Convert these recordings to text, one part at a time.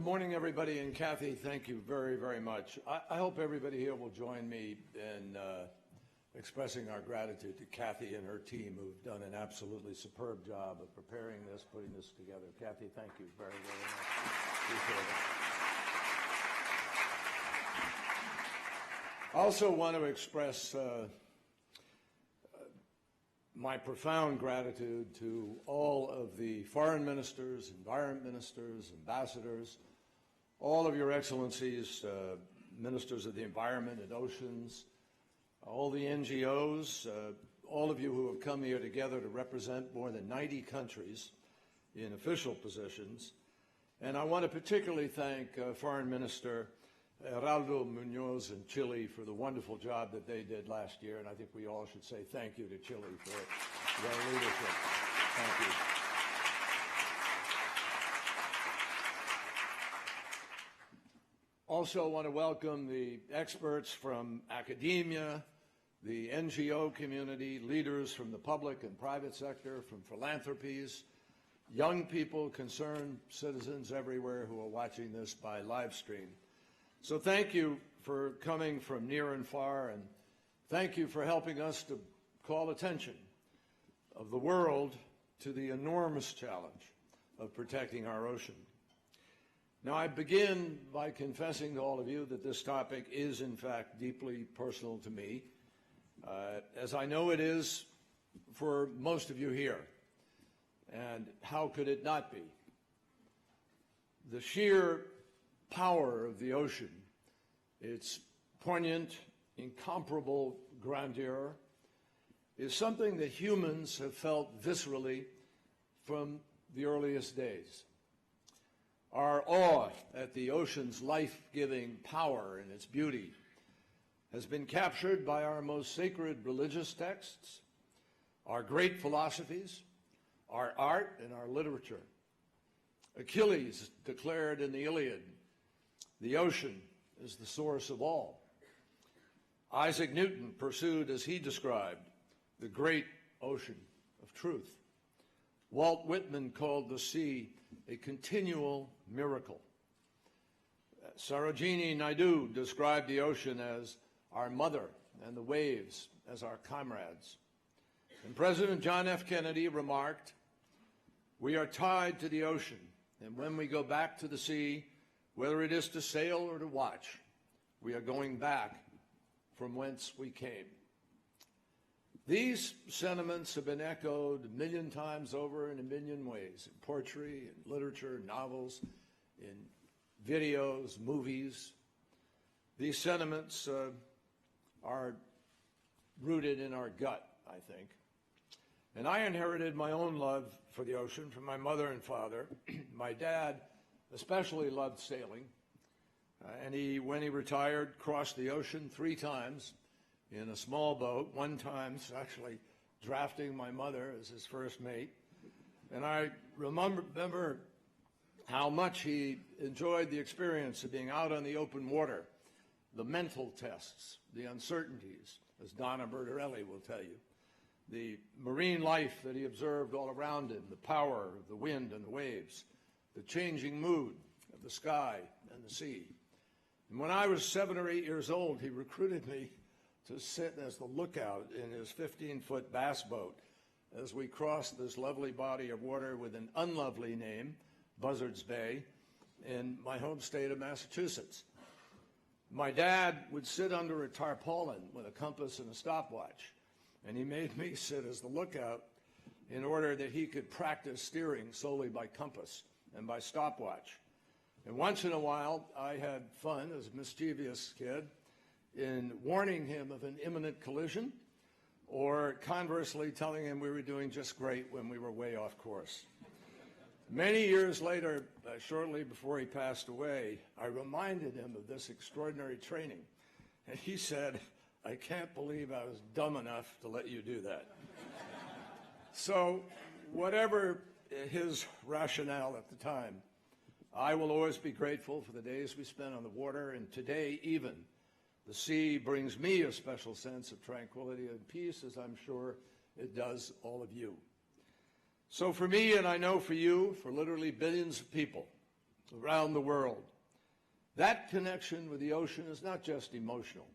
morning, everybody, and Kathy, thank you very, very much. I hope everybody here will join me in expressing our gratitude to Kathy and her team, who've done an absolutely superb job of preparing this, putting this together. Kathy, thank you very, very much. Appreciate it. I also want to express my profound gratitude to all of the foreign ministers, environment ministers, ambassadors, all of your excellencies, ministers of the environment and oceans, all the NGOs, all of you who have come here together to represent more than 90 countries in official positions. And I want to particularly thank Foreign Minister Geraldo Munoz in Chile for the wonderful job that they did last year, and I think we all should say thank you to Chile for their leadership. Thank you. Also want to welcome the experts from academia, the NGO community, leaders from the public and private sector, from philanthropies, young people, concerned citizens everywhere who are watching this by live stream. So thank you for coming from near and far, and thank you for helping us to call attention of the world to the enormous challenge of protecting our ocean. Now, I begin by confessing to all of you that this topic is, in fact, deeply personal to me, as I know it is for most of you here. And how could it not be? The sheer power of the ocean, its poignant, incomparable grandeur, is something that humans have felt viscerally from the earliest days. Our awe at the ocean's life-giving power and its beauty has been captured by our most sacred religious texts, our great philosophies, our art, and our literature. Achilles declared in the Iliad, "The ocean is the source of all." Isaac Newton pursued, as he described, the great ocean of truth. Walt Whitman called the sea a continual miracle. Sarojini Naidu described the ocean as our mother and the waves as our comrades. And President John F. Kennedy remarked, "We are tied to the ocean, and when we go back to the sea, whether it is to sail or to watch, we are going back from whence we came." These sentiments have been echoed a million times over in a million ways, in poetry, in literature, novels, in videos, movies. These sentiments are rooted in our gut, I think. And I inherited my own love for the ocean from my mother and father. My dad especially loved sailing, and when he retired, crossed the ocean 3 times in a small boat, 1 time actually drafting my mother as his first mate. And I remember how much he enjoyed the experience of being out on the open water, the mental tests, the uncertainties, as Donna Bertarelli will tell you, the marine life that he observed all around him, the power of the wind and the waves, the changing mood of the sky and the sea. And when I was 7 or 8 years old, he recruited me to sit as the lookout in his 15-foot bass boat as we crossed this lovely body of water with an unlovely name, Buzzards Bay, in my home state of Massachusetts. My dad would sit under a tarpaulin with a compass and a stopwatch, and he made me sit as the lookout in order that he could practice steering solely by compass and by stopwatch. And once in a while, I had fun as a mischievous kid in warning him of an imminent collision, or conversely telling him we were doing just great when we were way off course. Many years later, shortly before he passed away, I reminded him of this extraordinary training, and he said, "I can't believe I was dumb enough to let you do that." So whatever his rationale at the time, I will always be grateful for the days we spent on the water, and today even, the sea brings me a special sense of tranquility and peace, as I'm sure it does all of you. So for me, and I know for you, for literally billions of people, around the world. That connection with the ocean is not just emotional,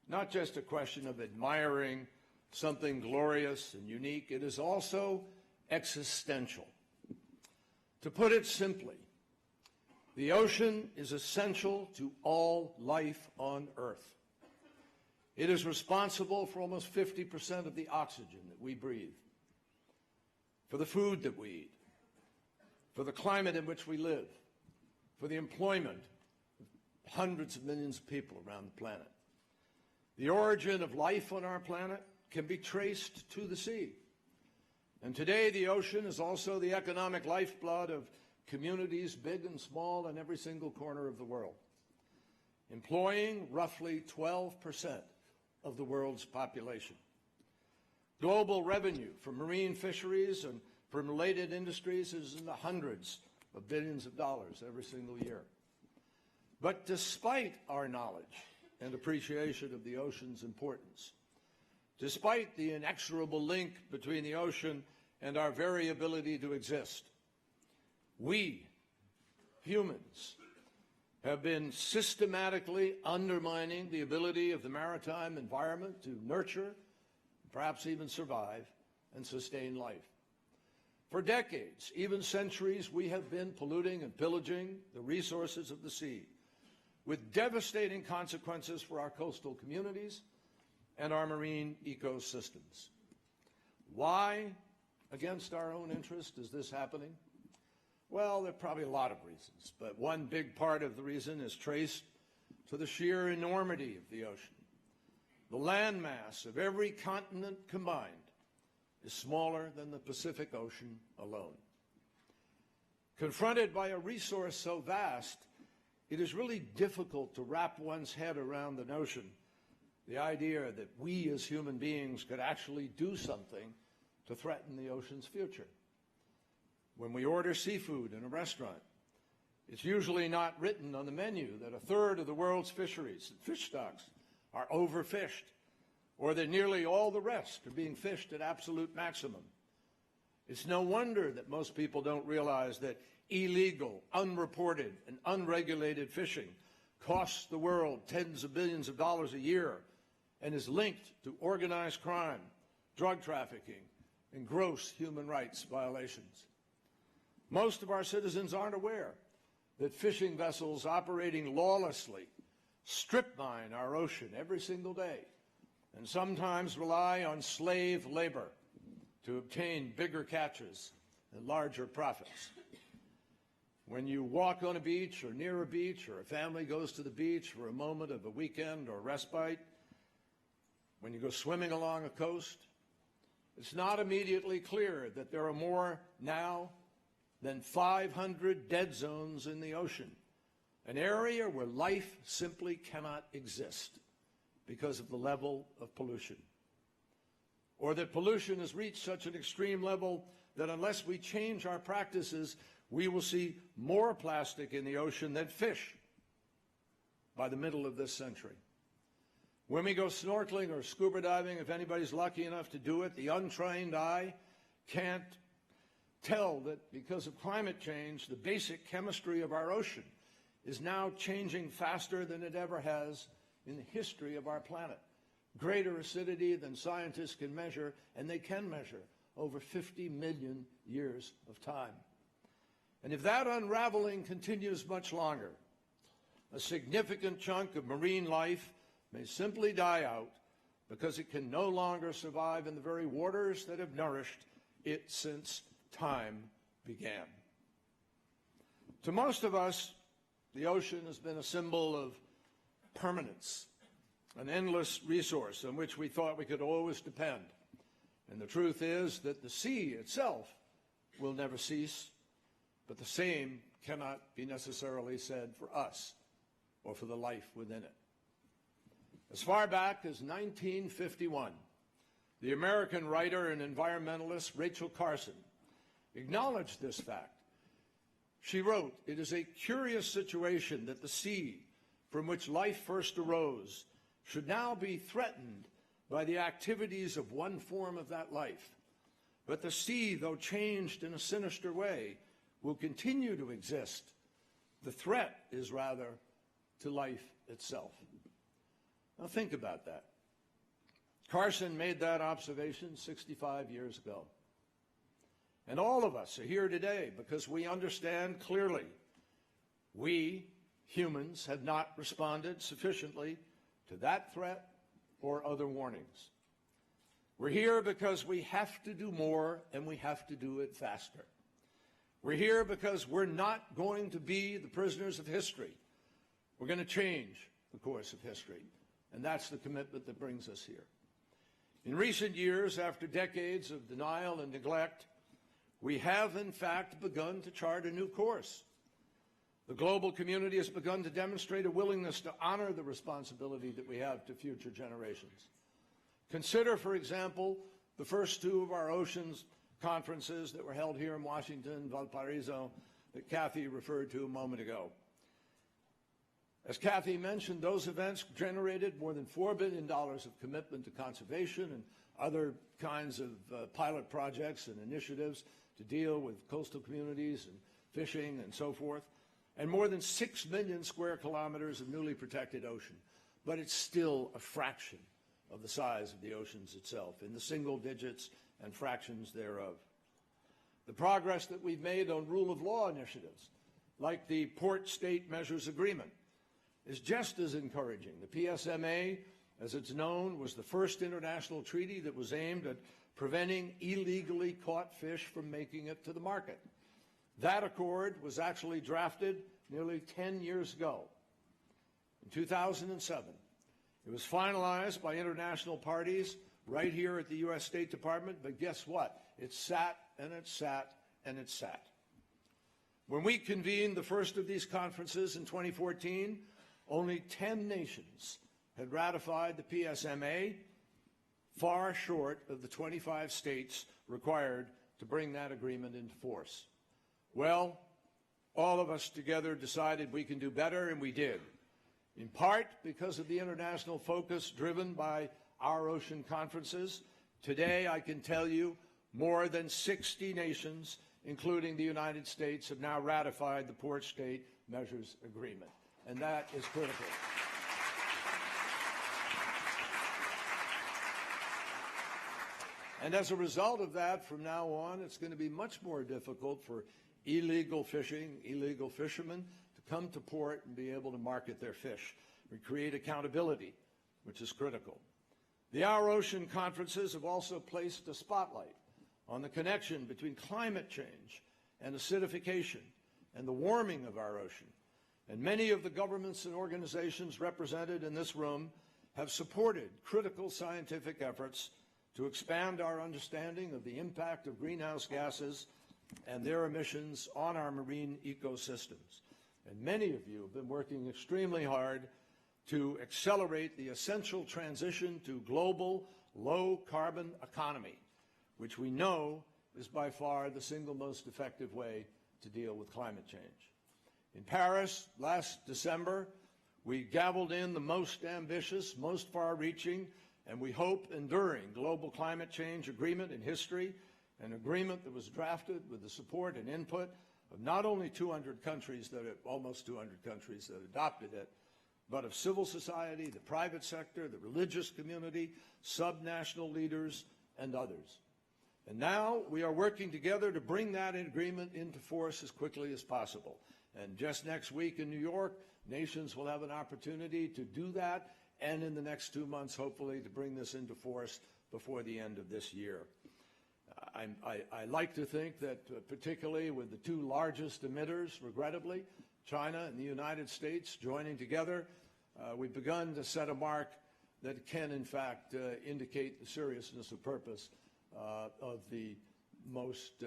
not just a question of admiring something glorious and unique. It is also existential. To put it simply, the ocean is essential to all life on Earth. It is responsible for almost 50% of the oxygen that we breathe, for the food that we eat, for the climate in which we live, for the employment of hundreds of millions of people around the planet. The origin of life on our planet can be traced to the sea. And today, the ocean is also the economic lifeblood of communities, big and small, in every single corner of the world, employing roughly 12% of the world's population. Global revenue from marine fisheries and from related industries is in the hundreds of billions of dollars every single year. But despite our knowledge and appreciation of the ocean's importance, despite the inexorable link between the ocean and our very ability to exist, we, humans, have been systematically undermining the ability of the maritime environment to nurture, perhaps even survive, and sustain life. For decades, even centuries, we have been polluting and pillaging the resources of the sea, with devastating consequences for our coastal communities and our marine ecosystems. Why, against our own interest, is this happening? Well, there are probably a lot of reasons, but one big part of the reason is traced to the sheer enormity of the ocean. The landmass of every continent combined is smaller than the Pacific Ocean alone. Confronted by a resource so vast, it is really difficult to wrap one's head around the notion, the idea that we as human beings could actually do something to threaten the ocean's future. When we order seafood in a restaurant, it's usually not written on the menu that a third of the world's fisheries and fish stocks are overfished, or that nearly all the rest are being fished at absolute maximum. It's no wonder that most people don't realize that illegal, unreported, and unregulated fishing costs the world tens of billions of dollars a year and is linked to organized crime, drug trafficking, and gross human rights violations. Most of our citizens aren't aware that fishing vessels operating lawlessly strip mine our ocean every single day and sometimes rely on slave labor to obtain bigger catches and larger profits. When you walk on a beach or near a beach, or a family goes to the beach for a moment of a weekend or respite, when you go swimming along a coast, it's not immediately clear that there are more now than 500 dead zones in the ocean, an area where life simply cannot exist because of the level of pollution. Or that pollution has reached such an extreme level that unless we change our practices, we will see more plastic in the ocean than fish by the middle of this century. When we go snorkeling or scuba diving, if anybody's lucky enough to do it, the untrained eye can't tell that because of climate change, the basic chemistry of our ocean is now changing faster than it ever has in the history of our planet. Greater acidity than scientists can measure, and they can measure over 50 million years of time. And if that unraveling continues much longer, a significant chunk of marine life may simply die out because it can no longer survive in the very waters that have nourished it since time began. To most of us, the ocean has been a symbol of permanence, an endless resource on which we thought we could always depend. And the truth is that the sea itself will never cease, but the same cannot be necessarily said for us or for the life within it. As far back as 1951, the American writer and environmentalist Rachel Carson acknowledged this fact. She wrote, "It is a curious situation that the sea, from which life first arose, should now be threatened by the activities of one form of that life. But the sea, though changed in a sinister way, will continue to exist The threat is rather to life itself. Now think about that. Carson made that observation 65 years ago. And all of us are here today because we understand clearly we, humans, have not responded sufficiently to that threat or other warnings. We're here because we have to do more and we have to do it faster. We're here because we're not going to be the prisoners of history. We're going to change the course of history, and that's the commitment that brings us here. In recent years, after decades of denial and neglect, we have, in fact, begun to chart a new course. The global community has begun to demonstrate a willingness to honor the responsibility that we have to future generations. Consider, for example, the first two of our oceans conferences that were held here in Washington, Valparaiso, that Kathy referred to a moment ago. As Kathy mentioned, those events generated more than $4 billion of commitment to conservation and other kinds of pilot projects and initiatives to deal with coastal communities and fishing and so forth, and more than 6 million square kilometers of newly protected ocean. But it's still a fraction of the size of the oceans itself, in the single digits and fractions thereof. The progress that we've made on rule of law initiatives, like the Port State Measures Agreement, is just as encouraging. The PSMA, as it's known, was the first international treaty that was aimed at preventing illegally caught fish from making it to the market. That accord was actually drafted nearly 10 years ago, in 2007. It was finalized by international parties right here at the U.S. State Department, but guess what? It sat and it sat and it sat. When we convened the first of these conferences in 2014, only 10 nations had ratified the PSMA, far short of the 25 states required to bring that agreement into force. Well, all of us together decided we can do better, and we did, in part because of the international focus driven by our ocean conferences. Today, I can tell you, more than 60 nations, including the United States, have now ratified the Port State Measures Agreement, and that is critical. And as a result of that, from now on, it's going to be much more difficult for illegal fishing, illegal fishermen to come to port and be able to market their fish. We create accountability, which is critical. The Our Ocean conferences have also placed a spotlight on the connection between climate change and acidification and the warming of our ocean. And many of the governments and organizations represented in this room have supported critical scientific efforts to expand our understanding of the impact of greenhouse gases and their emissions on our marine ecosystems. And many of you have been working extremely hard to accelerate the essential transition to global low-carbon economy, which we know is by far the single most effective way to deal with climate change. In Paris last December, we gavelled in the most ambitious, most far-reaching, and we hope enduring global climate change agreement in history, an agreement that was drafted with the support and input of not only 200 countries, almost 200 countries that adopted it, but of civil society, the private sector, the religious community, subnational leaders, and others. And now we are working together to bring that agreement into force as quickly as possible. And just next week in New York, nations will have an opportunity to do that, and in the next 2 months, hopefully, to bring this into force before the end of this year. I like to think that particularly with the two largest emitters, regrettably, China and the United States joining together, we've begun to set a mark that can, in fact, indicate the seriousness of purpose of the most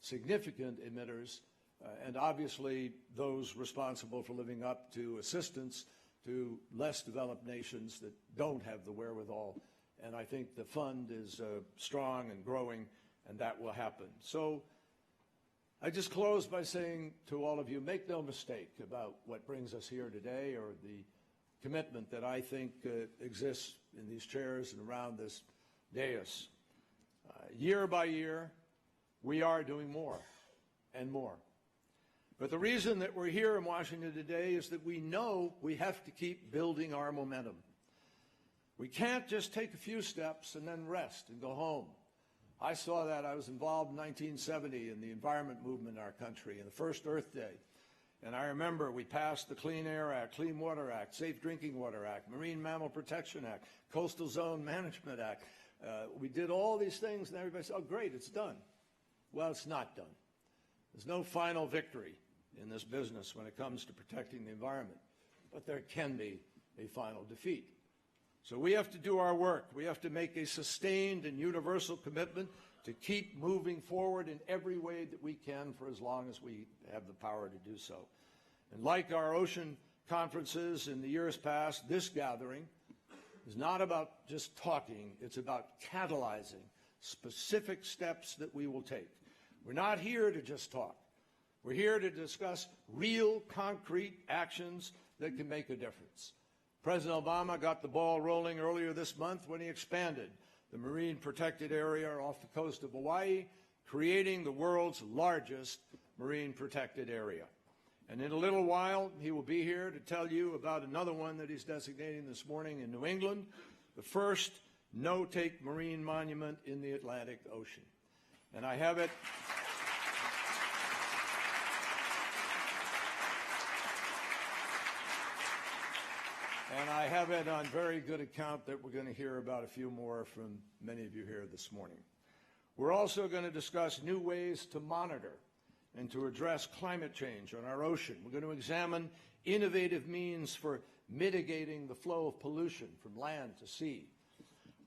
significant emitters, and obviously those responsible for living up to assistance to less developed nations that don't have the wherewithal. And I think the fund is strong and growing, and that will happen. So I just close by saying to all of you, make no mistake about what brings us here today or the commitment that I think exists in these chairs and around this dais. Year by year, we are doing more and more. But the reason that we're here in Washington today is that we know we have to keep building our momentum. We can't just take a few steps and then rest and go home. I saw that. I was involved in 1970 in the environment movement in our country, in the first Earth Day. And I remember we passed the Clean Air Act, Clean Water Act, Safe Drinking Water Act, Marine Mammal Protection Act, Coastal Zone Management Act. We did all these things, and everybody said, oh, great, it's done. Well, it's not done. There's no final victory in this business when it comes to protecting the environment, but there can be a final defeat. So we have to do our work. We have to make a sustained and universal commitment to keep moving forward in every way that we can for as long as we have the power to do so. And like our ocean conferences in the years past, this gathering is not about just talking, it's about catalyzing specific steps that we will take. We're not here to just talk. We're here to discuss real, concrete actions that can make a difference. President Obama got the ball rolling earlier this month when he expanded the marine protected area off the coast of Hawaii, creating the world's largest marine protected area. And in a little while, he will be here to tell you about another one that he's designating this morning in New England, the first no-take marine monument in the Atlantic Ocean. And I have it. And I have it on very good account that we're going to hear about a few more from many of you here this morning. We're also going to discuss new ways to monitor and to address climate change on our ocean. We're going to examine innovative means for mitigating the flow of pollution from land to sea.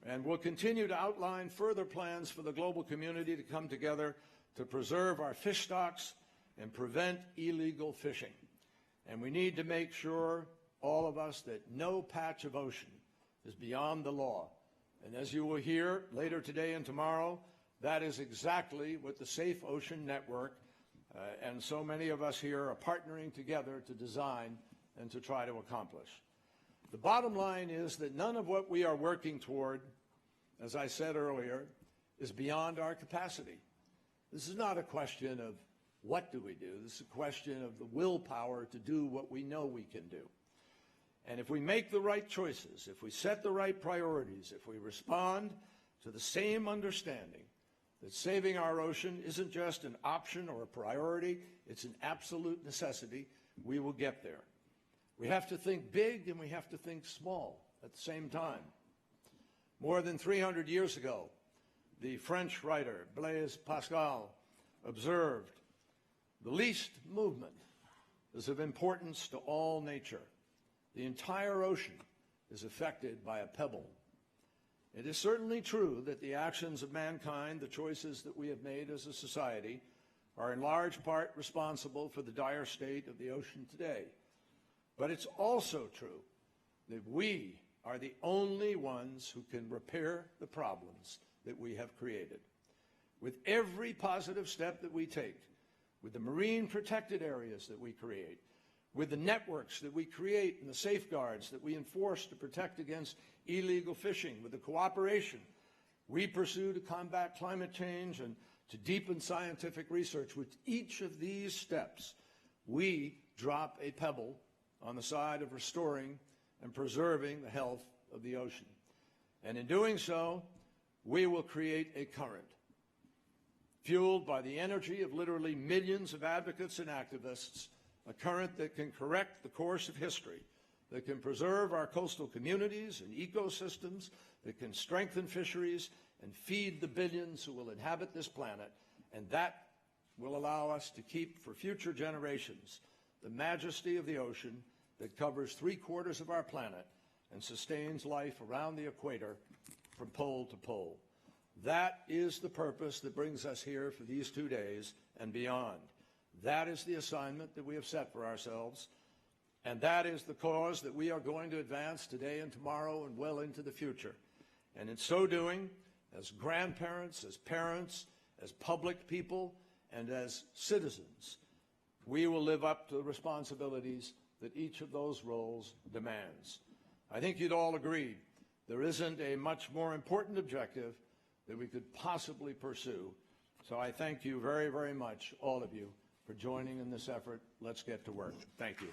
And we'll continue to outline further plans for the global community to come together to preserve our fish stocks and prevent illegal fishing. And we need to make sure, all of us, that no patch of ocean is beyond the law. And as you will hear later today and tomorrow, that is exactly what the Safe Ocean Network and so many of us here are partnering together to design and to try to accomplish. The bottom line is that none of what we are working toward, as I said earlier, is beyond our capacity. This is not a question of what do we do. This is a question of the willpower to do what we know we can do. And if we make the right choices, if we set the right priorities, if we respond to the same understanding that saving our ocean isn't just an option or a priority, it's an absolute necessity, we will get there. We have to think big and we have to think small at the same time. More than 300 years ago, the French writer Blaise Pascal observed, "The least movement is of importance to all nature. The entire ocean is affected by a pebble." It is certainly true that the actions of mankind, the choices that we have made as a society, are in large part responsible for the dire state of the ocean today. But it's also true that we are the only ones who can repair the problems that we have created. With every positive step that we take, with the marine protected areas that we create, with the networks that we create and the safeguards that we enforce to protect against illegal fishing, with the cooperation we pursue to combat climate change and to deepen scientific research, with each of these steps, we drop a pebble on the side of restoring and preserving the health of the ocean. And in doing so, we will create a current, fueled by the energy of literally millions of advocates and activists, a current that can correct the course of history, that can preserve our coastal communities and ecosystems, that can strengthen fisheries and feed the billions who will inhabit this planet, and that will allow us to keep for future generations the majesty of the ocean that covers 3/4 of our planet and sustains life around the equator from pole to pole. That is the purpose that brings us here for these 2 days and beyond. That is the assignment that we have set for ourselves, and that is the cause that we are going to advance today and tomorrow and well into the future. And in so doing, as grandparents, as parents, as public people, and as citizens, we will live up to the responsibilities that each of those roles demands. I think you'd all agree there isn't a much more important objective that we could possibly pursue. So I thank you very, very much, all of you, for for joining in this effort. Let's get to work. Thank you.